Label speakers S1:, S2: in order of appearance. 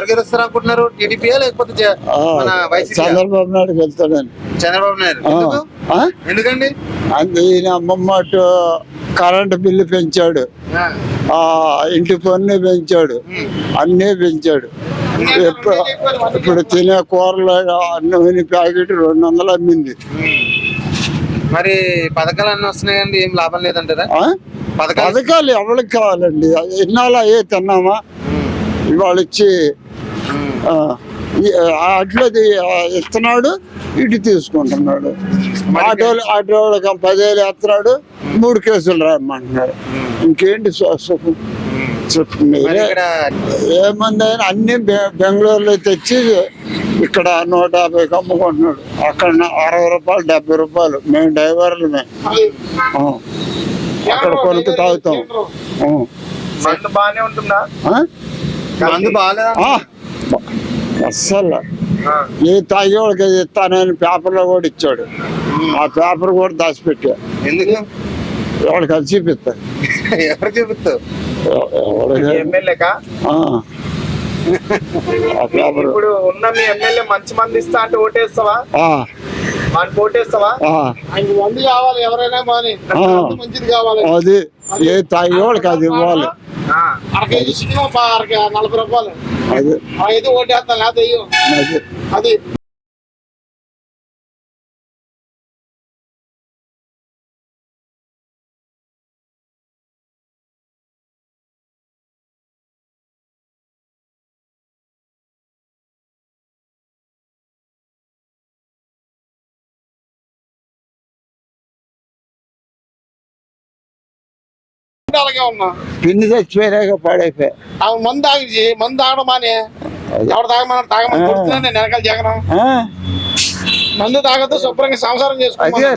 S1: ఎవరు గెలుస్తారు అనుకుంటున్నారు? టీడీపీ లేకపోతే మన వైసీపీ?
S2: చంద్రబాబు నాయుడు వెళ్తాడని.
S1: చంద్రబాబు నాయుడు. ఎందుకండి?
S2: ఈయన అమ్మమ్మ కరెంటు బిల్లు పెంచాడు, ఇంటి పన్ను పెంచాడు, అన్నీ పెంచాడు. ఇప్పుడు తినే కూరలు నూనె ప్యాకెట్ 200 అమ్మింది.
S1: మరి పథకాలు అన్నీ వస్తున్నాయండి, ఏం లాభం లేదంటారా?
S2: పథకాలు ఎవరికి కావాలండి? ఇన్నాళ్ళు అయ్యే తిన్నామా? ఇవాళ ఇచ్చి అట్లది ఇస్తున్నాడు, ఇటు తీసుకుంటున్నాడు. ఆటోళ్ళకి 10,000 వేస్తున్నాడు, 3 కేసులు రాయమంటున్నాడు. ఇంకేంటి సుఖం చెప్పండి? ఏమంది అయినా అన్ని బెంగళూరులో తెచ్చి ఇక్కడ 150కి అమ్ముకుంటున్నాడు. అక్కడ 60 రూపాయలు 70 రూపాయలు. మేము డ్రైవర్లమే, అక్కడ కొనుక్కు తాగుతాం. అస్సలు ఏ తాగేవాళ్ళకి ఇస్తానని పేపర్లో కూడా ఇచ్చాడు. ఆ పేపర్ కూడా దాచిపెట్టా.
S1: ఎందుకు?
S2: ఎవరికి అది చూపిస్తారు.
S1: ఎవరు చూపిస్తావు?
S3: ఇప్పుడు ఉన్న మీ ఎమ్మెల్యే మంచి మంది ఇస్తా అంటే ఓటేస్తావా? ఓటేస్తావా? మంది కావాలి ఎవరైనా, మంచిది కావాలి.
S2: అది ఏ తాగేవాళ్ళకి అది ఇవ్వాలి.
S3: 1 కేజీ చికెన్ 40 రూపాయలు. అది ఓటేస్తాను, లేకపోతే అది అలాగే ఉన్నా.
S2: పిన్ని చచ్చిపోయాక పాడైపోయా.
S3: మందు తాగడం మానే. ఎవరు తాగమని కొడుతున్నాను నేను వెనకాల జగన్. మందు తాగద్దు, శుభ్రంగా సంసారం చేసుకో.